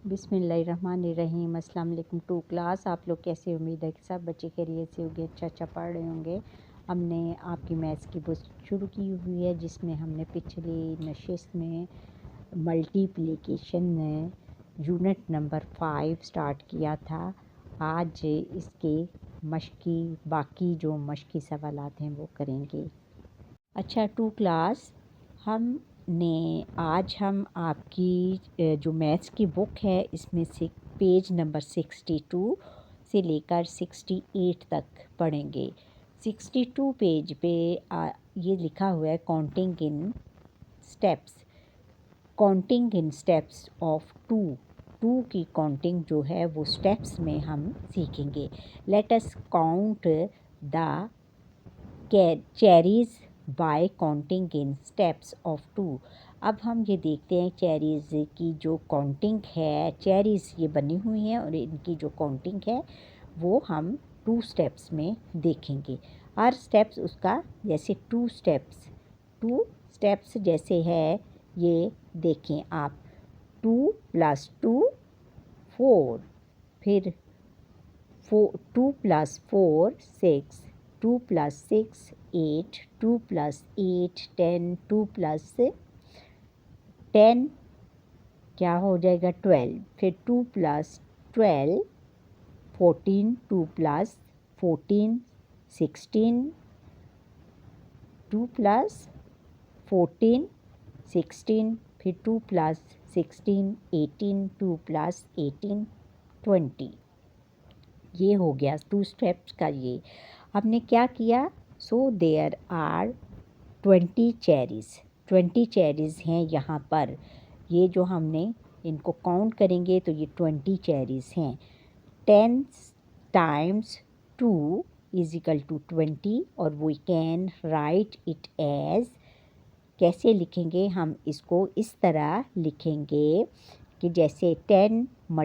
बिस्मिल्लाहिर्रहमानिर्रहीम। अस्सलाम वालेकुम टू क्लास। आप लोग कैसे? उम्मीद है कि सब बच्चे खैरियत से होंगे, अच्छा पढ़ रहे होंगे। हमने आपकी मैथ्स की बुक शुरू की हुई है जिसमें हमने पिछली नशिस्त में मल्टीप्लिकेशन में यूनिट नंबर 5 स्टार्ट किया था। आज इसके बाकी जो मश्की सवालात हैं वो करेंगे। अच्छा टू क्लास, आज हम आपकी जो मैथ्स की बुक है इसमें से पेज नंबर 62 से लेकर 68 तक पढ़ेंगे। 62 पेज पे ये लिखा हुआ है counting in steps of two की काउंटिंग जो है वो स्टेप्स में हम सीखेंगे। Let us count the cherries by counting in steps of two. अब हम ये देखते हैं चेरीज़ की जो काउंटिंग है, चेरीज़ ये बनी हुई हैं और इनकी जो काउंटिंग है वो हम 2 स्टेप्स में देखेंगे। हर स्टेप्स उसका जैसे 2 स्टेप्स जैसे है ये देखें आप। 2 + 2 4, फिर 2 + 4 6, 2 + 6 8, 2 + 8 10, 2 + 10 क्या हो जाएगा 12, फिर 2 + 12 14, 2 + 14 16, 2 + 14 16, फिर 2 + 16 18, 2 + 18 20। ये हो गया 2 स्टेप्स का। ये हमने क्या किया, सो देयर आर 20 चेरीज़ हैं यहाँ पर। ये जो हमने इनको काउंट करेंगे तो ये 20 चेरीज़ हैं। 10 × 2 = 20 और we can write it as, कैसे लिखेंगे हम इसको, इस तरह लिखेंगे कि जैसे 10 ×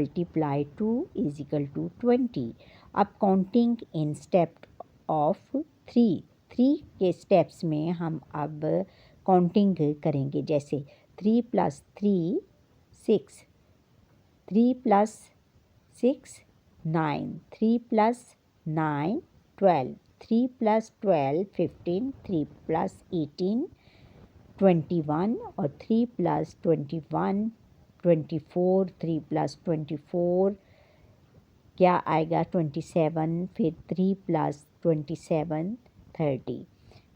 2 = 20। अब काउंटिंग इन स्टेप ऑफ 3 के स्टेप्स में हम अब काउंटिंग करेंगे। जैसे 3 + 3 6, 3 + 6 9, 3 + 9 12, 3 + 12 15, 3 + 18 21 और 3 + 21 24, 3 + 24 क्या आएगा 27, फिर 3 + 27 30।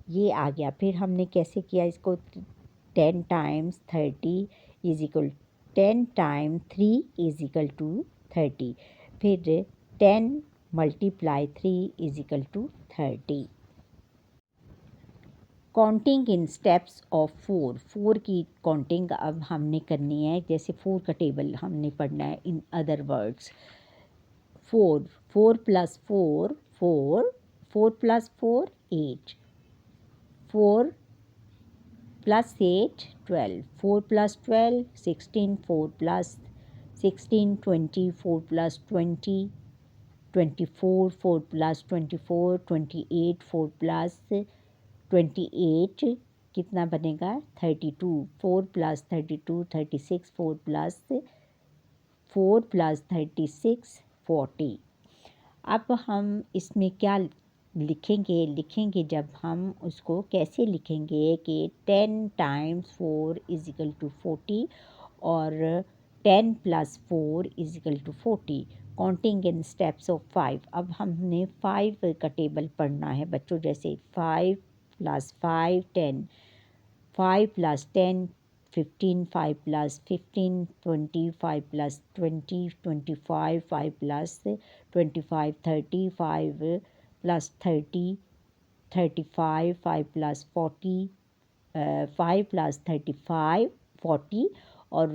ये आ गया। फिर हमने कैसे किया इसको, 10 × 30 = 10 × 3 = 30, फिर 10 × 3 = 30। काउंटिंग इन स्टेप्स ऑफ 4 की काउंटिंग अब हमने करनी है। जैसे 4 का टेबल हमने पढ़ना है। इन अदर वर्ड्स 4 + 4 4, 4 + 4 8, 4 + 8 12, 4 + 12 16, 4 + 16 20, 4 + 20 24, 4 + 24 28, 4 + 28 कितना बनेगा 32, 4 + 32 36, 4 + 36 40। अब हम इसमें क्या लिखेंगे जब हम उसको कैसे लिखेंगे कि 10 × 4 = 40 और 10 + 4 = 40। Counting in steps of 5। अब हमने 5 का टेबल पढ़ना है बच्चों। जैसे 5 + 5 10, 5 + 10 15, 5 + 15 20, 5 + 20 25, 5 + 25 30, 5 + 30 35, 5 + 40 5 + 35 40 और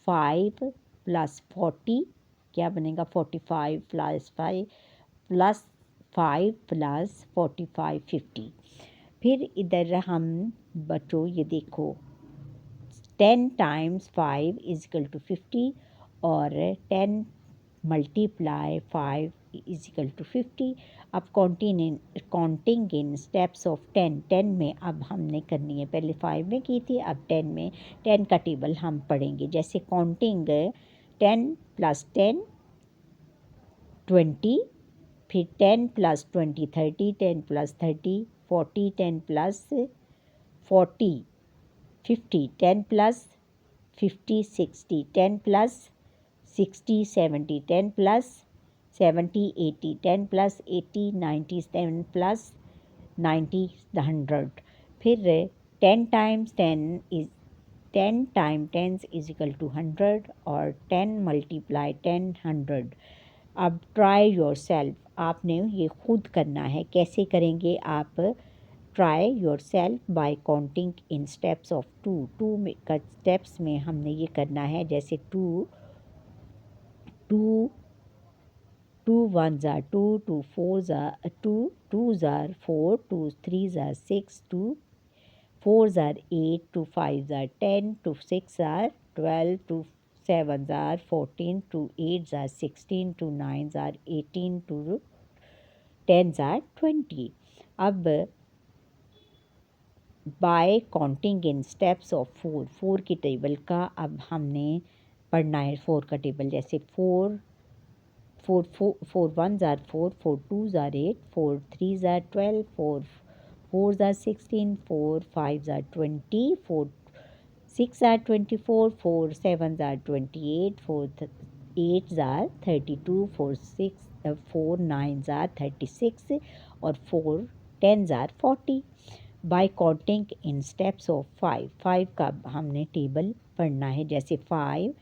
5 + 40 क्या बनेगा 45 + 5 + 5 + 45 50। फिर इधर हम बच्चों ये देखो 10 × 5 = 50 और 10 × 5 = 50। अब काउंटिंग इन स्टेप्स ऑफ 10 में अब हमने करनी है। पहले 5 में की थी, अब 10 में 10 का टेबल हम पढ़ेंगे। जैसे काउंटिंग 10 प्लस 10 20, फिर 10 plus 20 30, 10 plus 30 40, 10 plus 40 50, 10 plus 50 60, 10 plus 60 70, 10 plus 70 80, 10 plus 80 90, 10 plus 90 100। फिर 10 times 10 is 10 time 10 is equal to 100 और 10 मल्टीप्लाई 10 100। अब ट्राई योर सेल्फ, आपने ये खुद करना है। कैसे करेंगे आप? Try yourself by counting in steps of two. Two में का स्टेप्स में हमने ये करना है, जैसे two one are two four are two tsar four, two three are six, two four are 8, two five are 10, two six are 12, two seven are 14, two eight are 16, two nine are 18, two 10 are 20। अब by counting in steps of four की table का अब हमने पढ़ना है। Four का table, जैसे four one ज़ार फोर टू ज़ार 8, फोर थ्री ज़ार 12, फोर ज़ार 16, फोर फाइव ज़ार 20, फोर सिक्स ज़ार 24, फोर सेवन ज़ार 28, फोर एट ज़ार 32, फोर नाइन ज़ार 36 और फोर 10 ज़ार 40। By counting in steps of five का हमने टेबल पढ़ना है, जैसे फाइव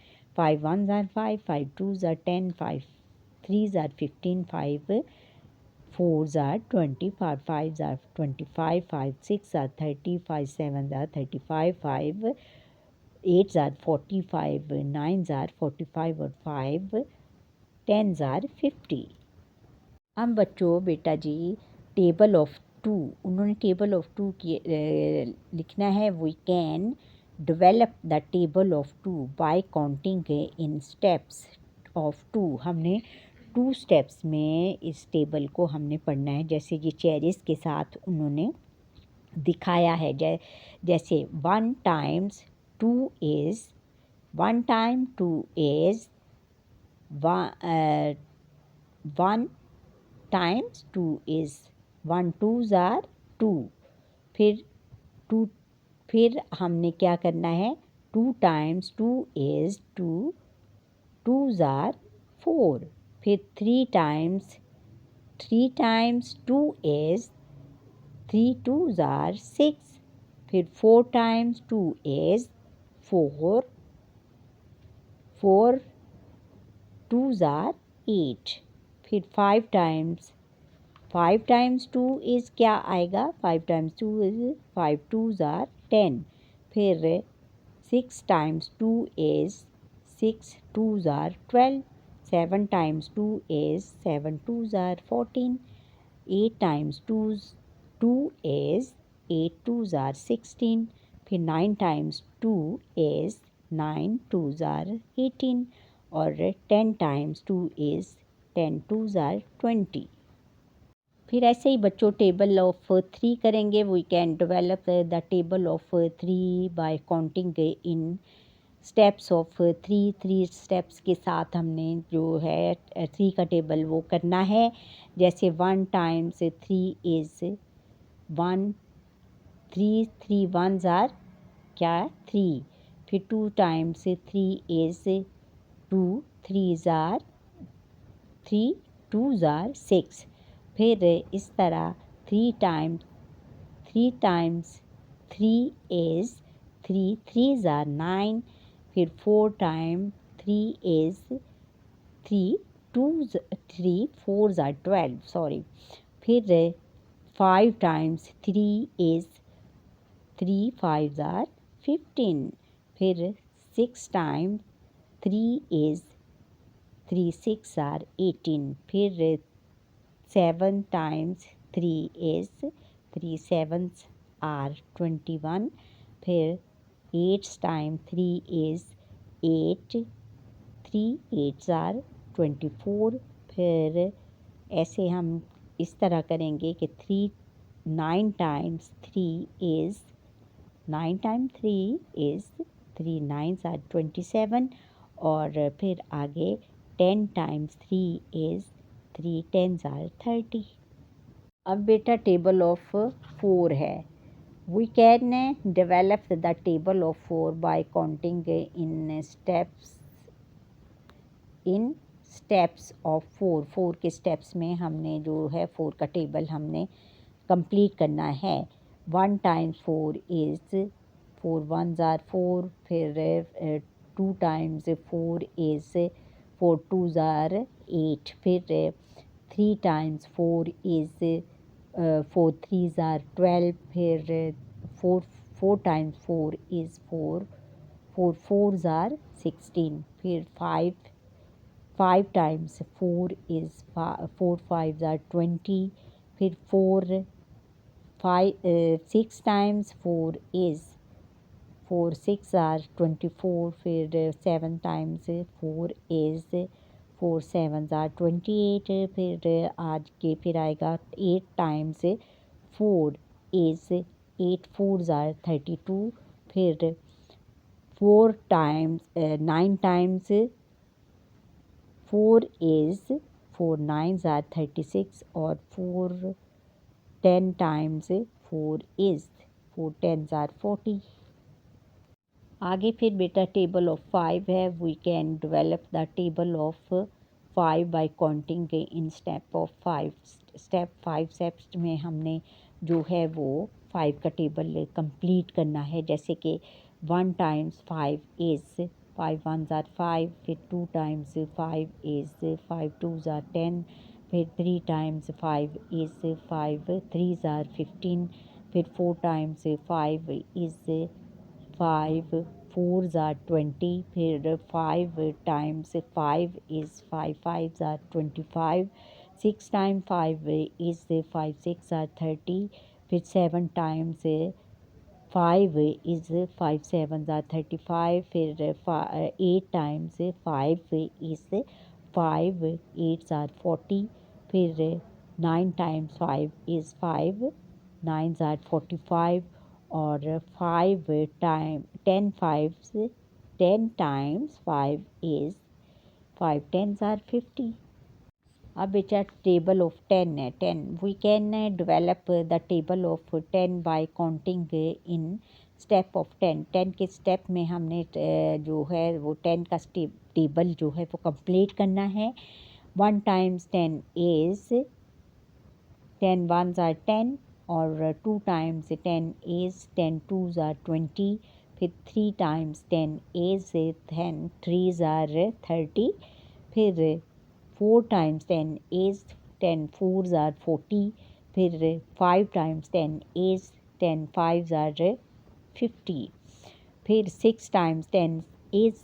वन ज़ार फाइव टू ज़ार 10, five three are 15, five four are 20, five are 25, five six are 30, five seven are 35, five eight are 40, five nine are 45 और five 10 are 50। अब बच्चों बेटा जी टेबल ऑफ टू, उन्होंने टेबल ऑफ टू की लिखना है। We can develop the table of two by counting in steps of two. हमने 2 स्टेप्स में इस टेबल को हमने पढ़ना है, जैसे ये चेरिस के साथ उन्होंने दिखाया है। जैसे one times two is one times two is one two ज़ार टू। फिर हमने क्या करना है? Two times two is two tsar four. फिर three times two is three two ज़ार सिक्स। फिर four times two is four two ज़ार 8। फिर फाइव टाइम्स टू इज़ क्या आएगा? Five times two is five two ज़ार 10। फिर six times two is six two ज़ार 12। Seven times two is seven two ज़ार 14। Eight times two is eight two ज़ार 16। फिर nine times two is nine two ज़ार 18 और 10 टाइम्स टू इज़ 10 टू ज़ार 20। फिर ऐसे ही बच्चों टेबल ऑफ थ्री करेंगे। We can develop the table of three by counting in steps of three steps के साथ हमने जो है थ्री का टेबल वो करना है। जैसे one times three is one, three one ज़ार क्या? थ्री। फिर two times three is two, three ज़ार थ्री, टू ज़ार सिक्स। फिर इस तरह three times three is three ज़ार 9। फिर four time three is three four ज़ार 12 सॉरी। फिर five times three is three five ज़ार 15। फिर six time three is three six ज़ार 18। फिर seven times three is three sevens are 21। फिर eight time three is eight, three eight are 24। फिर ऐसे हम इस तरह करेंगे कि nine times three is three nines are 27 और फिर आगे 10 टाइम्स 3 इज़ 3 10s are 30। अब बेटा टेबल ऑफ 4 है। We can develop the table of 4 by counting in steps of 4 के स्टेप्स में हमने जो है 4 का टेबल हमने कंप्लीट करना है। 1 टाइम्स 4 इज़ 4 1s are 4, फिर 2 टाइम्स 4 इज़ 4 2s are 8, फिर 3 टाइम्स 4 इज़ 4 3s are 12, फिर 4 टाइम्स 4 इज़ 4 4s are 16, फिर 5 टाइम्स 4 इज़ 4 5s are 20, फिर 6 टाइम्स 4 इज़ 4 6 are 24, फिर 7 टाइम्स 4 इज़ 4 7s are 28, फिर आज के फिर आएगा 8 टाइम्स 4 इज़ 8 4s are 32, फिर 9 टाइम्स 4 इज़ 4 9s are 36, और 10 टाइम्स 4 इज़ 4 10s are 40। आगे फिर बेटा टेबल ऑफ 5 है। We can develop the table of 5 by counting in step of 5 steps में हमने जो है वो 5 का टेबल कंप्लीट करना है। जैसे कि 1 टाइम्स 5 इज़ 5 1s are 5, फिर 2 टाइम्स 5 इज़ 5 2s are 10, फिर 3 टाइम्स 5 इज़ 5 3s are 15, फिर 4 टाइम्स 5 इज़ 5 4s are 20, फिर 5 times 5 is 5 5s are 25, 6 times 5 is 5 6 are 30, फिर 7 टाइम्स 5 इज़ 5 7s are 35, फिर 8 टाइम्स 5 इज़ 5 8s are 40, फिर 9 times 5 is 5 9s are 45, और 10 times 5 is 5 10s are 50। अब बेटा table of 10 है। 10 we can develop the table of 10 by counting in step of 10। 10 के step में हमने जो है वो 10 का टेबल जो है वो कंप्लीट करना है। 1 टाइम्स 10 इज़ 10 1s are 10, और 2 टाइम्स 10 इज़ 10 2s are 20, फिर 3 टाइम्स 10 इज़ 10 3s are 30, फिर 4 टाइम्स 10 इज़ 10 4s are 40, फिर 5 टाइम्स 10 इज़ 10 5s are 50, फिर 6 times 10 is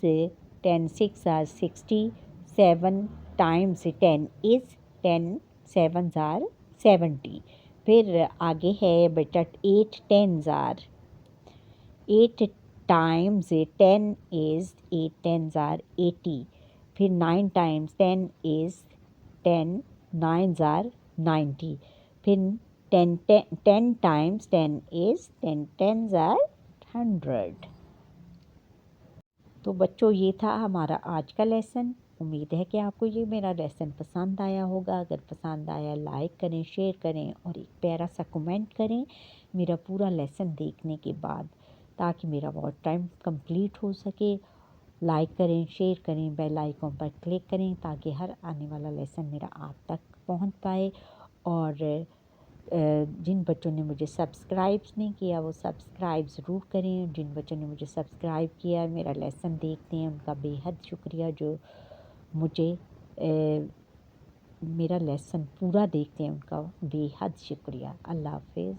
10 6 are 60, 7 times 10 is 10 7s are 70, फिर आगे है बेटा 8 10s are 8 times 10 is 8 10s are 80, फिर 9 टाइम्स 10 इज़ 10 9s are 90, फिर 10 टाइम्स 10 इज़ 10 10s are 100। तो बच्चों ये था हमारा आज का लेसन। उम्मीद है कि आपको ये मेरा लेसन पसंद आया होगा। अगर पसंद आया लाइक करें, शेयर करें और एक प्यारा सा कमेंट करें मेरा पूरा लेसन देखने के बाद, ताकि मेरा बहुत टाइम कंप्लीट हो सके। लाइक करें, शेयर करें, बेल आइकन पर क्लिक करें ताकि हर आने वाला लेसन मेरा आप तक पहुंच पाए। और जिन बच्चों ने मुझे सब्सक्राइब नहीं किया वो सब्सक्राइब ज़रूर करें। जिन बच्चों ने मुझे सब्सक्राइब किया मेरा लेसन देखते हैं उनका बेहद शुक्रिया, जो मुझे मेरा लेसन पूरा देखते हैं उनका बेहद शुक्रिया। अल्लाह हाफिज़।